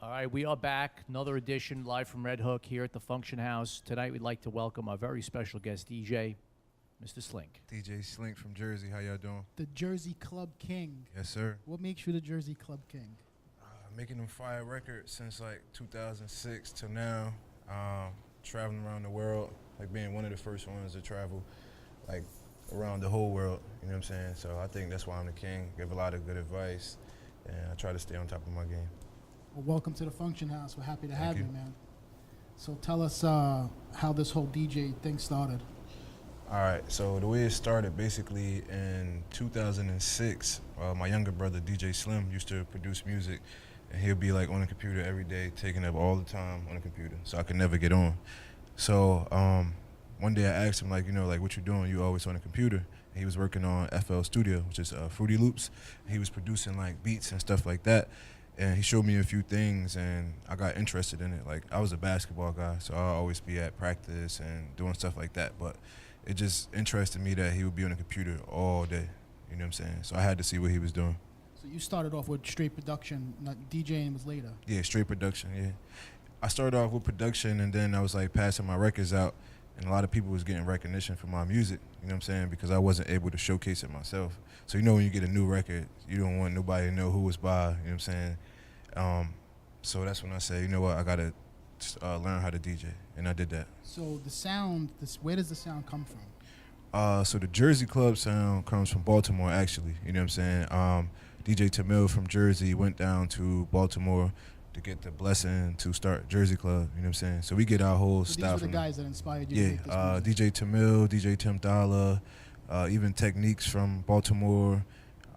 All right, we are back. Another edition live from Redhook here at the Function House. Tonight, we'd like to welcome our very special guest DJ, Mr. Sliink. DJ Sliink from Jersey. How y'all doing? The Jersey Club King. Yes, sir. What makes you the Jersey Club King? Making them fire records since like 2006 till now. Traveling around the world, like being one of the first ones to travel, like around the whole world. You know what I'm saying? So I think that's why I'm the king. Give a lot of good advice, and I try to stay on top of my game. Well, welcome to the Function House. We're happy to have you. you, man. So tell us how this whole DJ thing started. All right, so the way it started, basically in 2006, my younger brother, DJ Slim, used to produce music, and he'll be like on the computer every day, taking up all the time on the computer, so I could never get on. So one day I asked him, like, what you doing? You always on the computer. And he was working on FL Studio, which is Fruity Loops. He was producing like beats and stuff like that. And he showed me a few things, and I got interested in it. Like, I was a basketball guy, so I'll always be at practice and doing stuff like that. But it just interested me that he would be on the computer all day. You know what I'm saying? So I had to see what he was doing. So you started off with straight production, not DJing was later. Yeah, straight production, yeah. I started off with production, and then I was like passing my records out, and a lot of people was getting recognition for my music, you know what I'm saying, because I wasn't able to showcase it myself. So when you get a new record, you don't want nobody to know who was by, you know what I'm saying? So that's when I say, you know what, I gotta learn how to DJ, and I did that. So the sound, where does the sound come from? So the Jersey club sound comes from Baltimore, actually, you know what I'm saying? DJ Tamil from Jersey went down to Baltimore to get the blessing to start Jersey Club, you know what I'm saying? So we get our whole So style these were from the guys that inspired you to make this DJ music? Tamil, DJ Tim Dollar, even Techniques from Baltimore,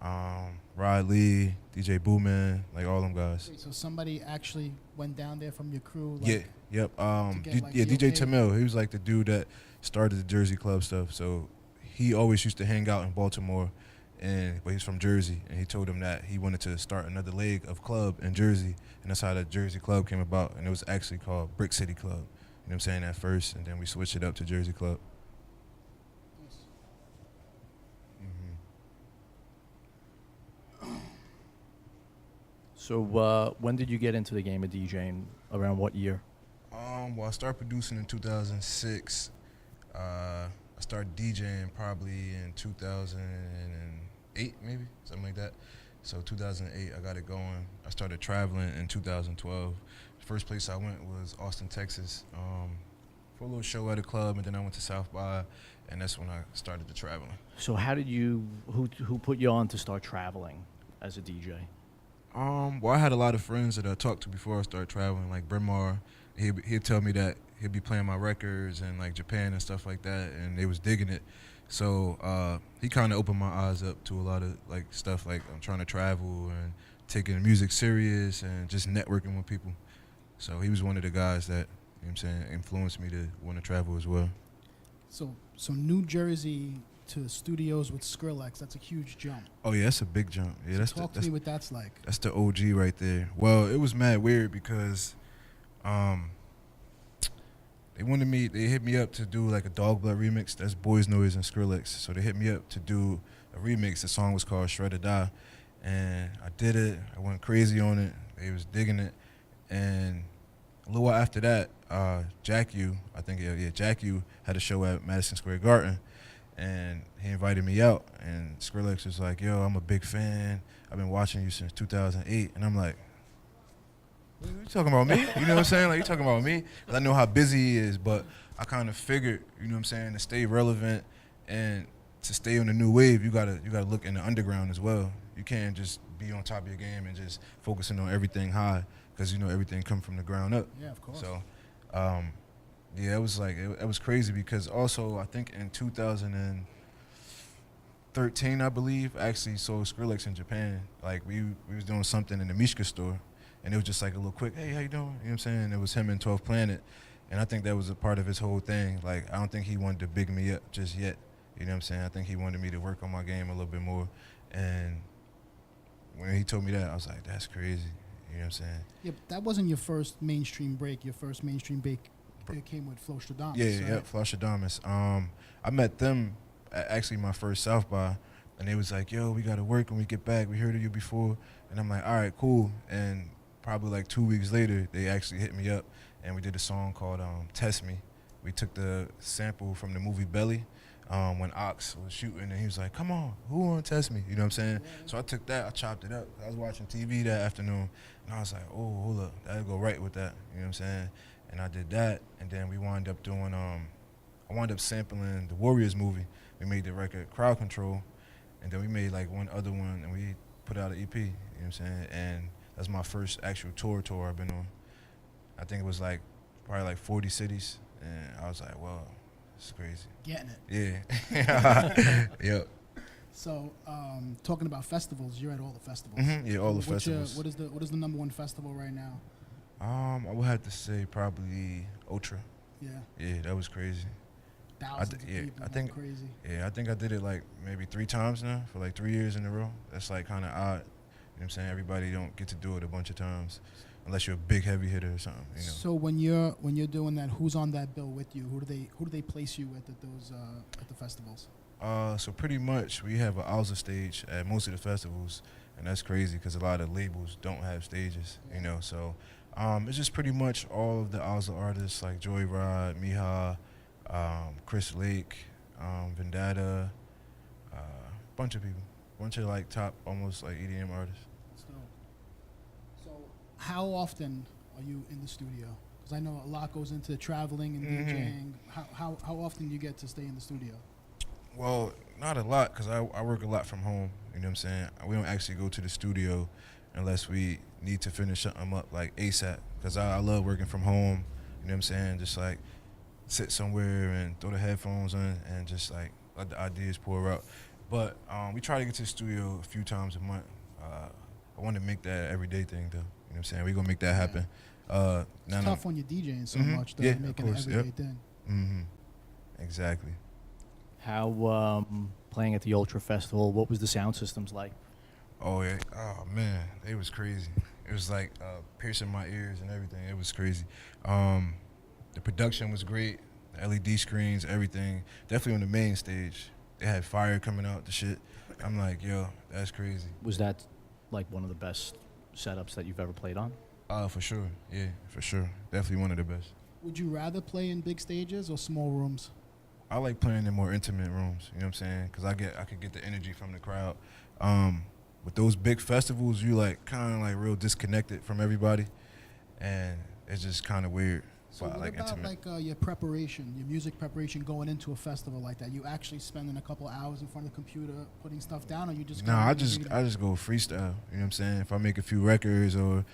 Rod Lee, DJ Booman, like all them guys. Wait, so somebody actually went down there from your crew? Like, Yeah, yep. get, like, the DJ okay? Tamil, he was like the dude that started the Jersey Club stuff. So he always used to hang out in Baltimore, but he's from Jersey, and he told him that he wanted to start another leg of club in Jersey, and that's how the Jersey Club came about, and it was actually called Brick City Club. You know what I'm saying, at first, and then we switched it up to Jersey Club. Nice. So when did you get into the game of DJing? Around what year? Well, I started producing in 2006. I started DJing probably in 2008, maybe, something like that. So 2008, I got it going. I started traveling in 2012. The first place I went was Austin, Texas, for a little show at a club, and then I went to South by, and that's when I started the traveling. So how did who put you on to start traveling as a DJ? Well, I had a lot of friends that I talked to before I started traveling, like Bremar. He'd tell me that he'd be playing my records in like Japan and stuff like that, and they was digging it. So he kind of opened my eyes up to a lot of like stuff, like I'm trying to travel and taking music serious and just networking with people. So he was one of the guys that, you know what I'm saying, influenced me to want to travel as well. So New Jersey to studios with Skrillex, that's a huge jump. Oh yeah, that's a big jump. Yeah, So talk to me what that's like. That's the OG right there. Well, it was mad weird because they hit me up to do like a Dog Blood remix. That's Boys Noise and Skrillex. So they hit me up to do a remix. The song was called Shred or Die, and I did it. I went crazy on it. They was digging it, and a little while after that, Jack U had a show at Madison Square Garden, and he invited me out. And Skrillex was like, "Yo, I'm a big fan. I've been watching you since 2008." And I'm like, "What you talking about me?" You know what I'm saying? Like, you talking about me? 'Cause I know how busy he is, but I kind of figured, you know what I'm saying, to stay relevant and to stay on the new wave, you gotta look in the underground as well. You can't just be on top of your game and just focusing on everything high, because everything come from the ground up. Yeah, of course. So, yeah, it was like it was crazy, because also I think in 2013, I believe, I actually saw Skrillex in Japan. Like we was doing something in the Mishka store, and it was just like a little quick, "Hey, how you doing?" You know what I'm saying? It was him and 12th Planet, and I think that was a part of his whole thing. Like, I don't think he wanted to big me up just yet. You know what I'm saying? I think he wanted me to work on my game a little bit more. And when he told me that, I was like, that's crazy. You know what I'm saying? Yeah, but that wasn't your first mainstream break. Your first mainstream break came with Flo Stradamus. Yeah, right? yeah, Flo Stradamus. I met them at actually my first South by, and they was like, "Yo, we got to work when we get back. We heard of you before." And I'm like, "All right, cool." And probably like 2 weeks later, they actually hit me up, and we did a song called "Test Me." We took the sample from the movie Belly, when Ox was shooting, and he was like, "Come on, who wanna test me?" You know what I'm saying? So I took that, I chopped it up. I was watching TV that afternoon, and I was like, "Oh, hold up, that'll go right with that." You know what I'm saying? And I did that, and then we wound up doing. I wound up sampling the Warriors movie. We made the record Crowd Control, and then we made like one other one, and we put out an EP. You know what I'm saying? And that's my first actual tour I've been on. I think it was like probably like 40 cities, and I was like, "Wow, it's crazy." Getting it. Yeah. Yep. So, talking about festivals, you're at all the festivals. Yeah, all the What's festivals. What is the number one festival right now? I would have to say probably Ultra. Yeah, Yeah, that was crazy. thousands of yeah, people. I think- crazy. Yeah, I think I did it like maybe 3 times now for like 3 years in a row. That's like kind of odd. You know what I'm saying? Everybody don't get to do it a bunch of times unless you're a big heavy hitter or something. You know. So when you're doing that, who's on that bill with you? Who do they place you with at those at the festivals? So pretty much we have an Alza stage at most of the festivals, and that's crazy because a lot of labels don't have stages, you know. So it's just pretty much all of the Alza artists like Joyride, Miha, Chris Lake, Vendetta, bunch of people, bunch of like top almost like EDM artists. So how often are you in the studio? Because I know a lot goes into traveling and DJing. How often do you get to stay in the studio? Well, not a lot because I work a lot from home. You know what I'm saying? We don't actually go to the studio unless we need to finish something up like ASAP because I love working from home. You know what I'm saying? Just like sit somewhere and throw the headphones on and just like let the ideas pour out. But we try to get to the studio a few times a month. I want to make that an everyday thing though. You know what I'm saying? We're going to make that happen. It's tough when you're DJing so much, though, Yeah, making of it course, everyday yep. thing. Exactly. How playing at the Ultra Festival? What was the sound systems like? Oh yeah. Oh man, it was crazy. It was like piercing my ears and everything. It was crazy. The production was great. The LED screens, everything. Definitely on the main stage. They had fire coming out the shit. I'm like, yo, that's crazy. Was that like one of the best setups that you've ever played on? For sure. Yeah, for sure. Definitely one of the best. Would you rather play in big stages or small rooms? I like playing in more intimate rooms. You know what I'm saying? Because I could get the energy from the crowd. With those big festivals, you like kind of like real disconnected from everybody, and it's just kind of weird. So But I what like about intimate. like your prepreparation, your music preparation going into a festival like that? You actually spending a couple hours in front of the computer putting stuff down, or you just? Nah, going I in and just reading? go freestyle. You know what I'm saying? If I make a few records or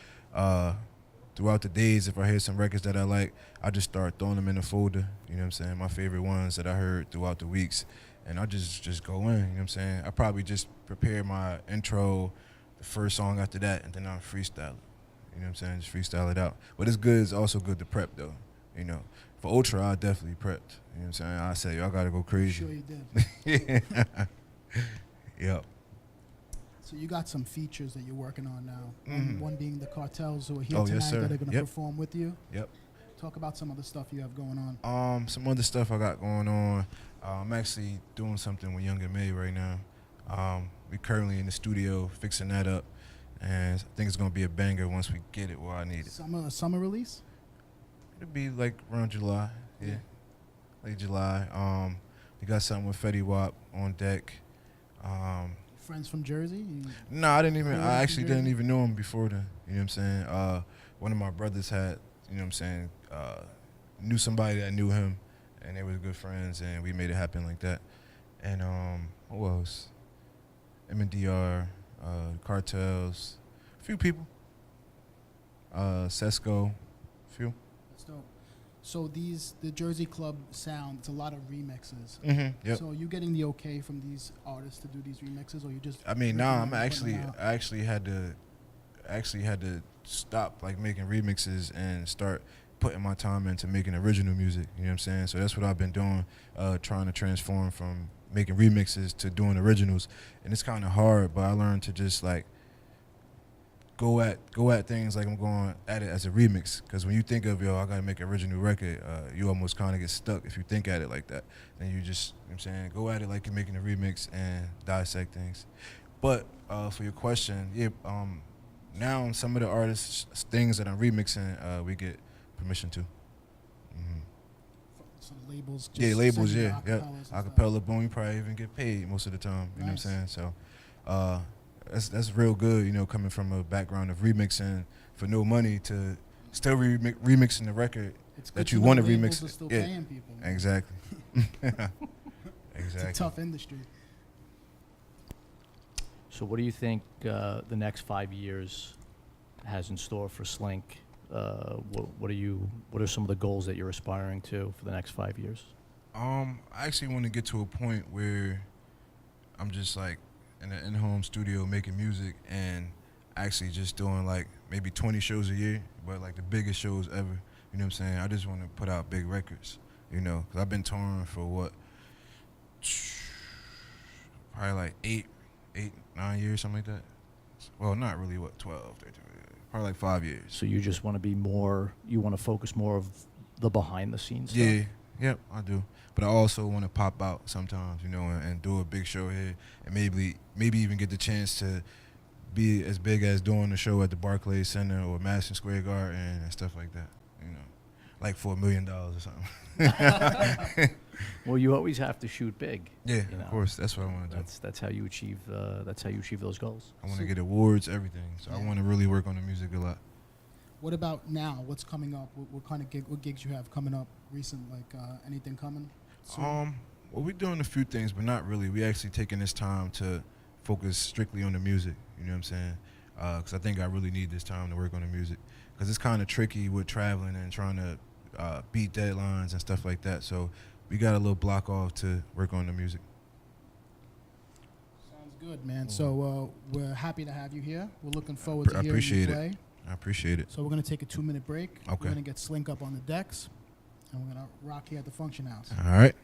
throughout the days, if I hear some records that I like, I just start throwing them in a folder. You know what I'm saying? My favorite ones that I heard throughout the weeks, and I just go in. You know what I'm saying? I probably just prepare my intro, the first song after that, and then I freestyle it. You know what I'm saying? Just freestyle it out. But it's good. It's also good to prep though. You know, for Ultra, I definitely prepped. You know what I'm saying? I said, y'all gotta go crazy. Sure you did. Yeah. Yep. So you got some features that you're working on now. Mhm. One being the cartels who are here Oh, tonight yes, sir. that are going to Yep. perform with you. Yep. Talk about some of the stuff you have going on. Some other stuff I got going on. I'm actually doing something with Young and May right now. We currently in the studio fixing that up, and I think it's gonna be a banger once we get it where I need it. Summer release? It'll be like around July, yeah, late July. We got something with Fetty Wap on deck. Friends from Jersey? No, I didn't even. Yeah, I actually Jersey. didn't even know him before then. You know what I'm saying? One of my brothers had, you know what I'm saying, knew somebody that knew him, and they were good friends, and we made it happen like that. And who else? M&DR, Cartels, a few people. Sesco, a few. That's dope. So the Jersey Club sound, it's a lot of remixes. Mm-hmm. Yep. So are you getting the okay from these artists to do these remixes, or you just? I mean, ripping nah. them I'm and putting actually, them out? I actually had to stop like making remixes and start putting my time into making original music. You know what I'm saying? So that's what I've been doing, trying to transform from making remixes to doing originals. And it's kind of hard, but I learned to just like go at things like I'm going at it as a remix. Because when you think of, yo, I gotta make an original record, you almost kind of get stuck if you think at it like that. Then you just, you know what I'm saying, go at it like you're making a remix and dissect things. But for your question, yeah, now some of the artists things that I'm remixing, we get permission to. So labels. Just Yeah, labels. send you Yeah, yeah. acapellas and stuff. Acapella, boom. You probably even get paid most of the time. You Nice. know what I'm saying? So, that's real good. You know, coming from a background of remixing for no money to still remixing the record It's good that to you know want to labels remix. are still Yeah, paying people. Man. exactly. It's Exactly. a tough industry. So what do you think the next 5 years has in store for Sliink? What are some of the goals that you're aspiring to for the next 5 years? I actually want to get to a point where I'm just like in an in-home studio making music and actually just doing like maybe 20 shows a year, but like the biggest shows ever. You know what I'm saying? I just want to put out big records, you know, because I've been touring for what, probably like 9 years, something like that. Well, not really, what, 12, 13, probably like 5 years. So you just want to be more, you want to focus more of the behind the scenes stuff? Yeah, yep, I do. But I also want to pop out sometimes, you know, and do a big show here, and maybe even get the chance to be as big as doing a show at the Barclays Center or Madison Square Garden and stuff like that, you know, like for $1 million or something. Well, you always have to shoot big. Yeah, you know. of course, that's what I want to do. That's how you achieve those goals. I want to get awards, everything. So I want to really work on the music a lot. What about now? What's coming up? What kind of what gigs you have coming up recent? Like anything coming? soon? Well, we're doing a few things, but not really. We actually taking this time to focus strictly on the music. You know what I'm saying? Because I think I really need this time to work on the music. Because it's kind of tricky with traveling and trying to beat deadlines and stuff like that. So we got a little block off to work on the music. Sounds good, man. So we're happy to have you here. We're looking forward to I hearing appreciate you it. play. I appreciate it. So we're gonna take a 2-minute break. Okay. We're gonna get Sliink up on the decks, and we're gonna rock here at the Function House. All right.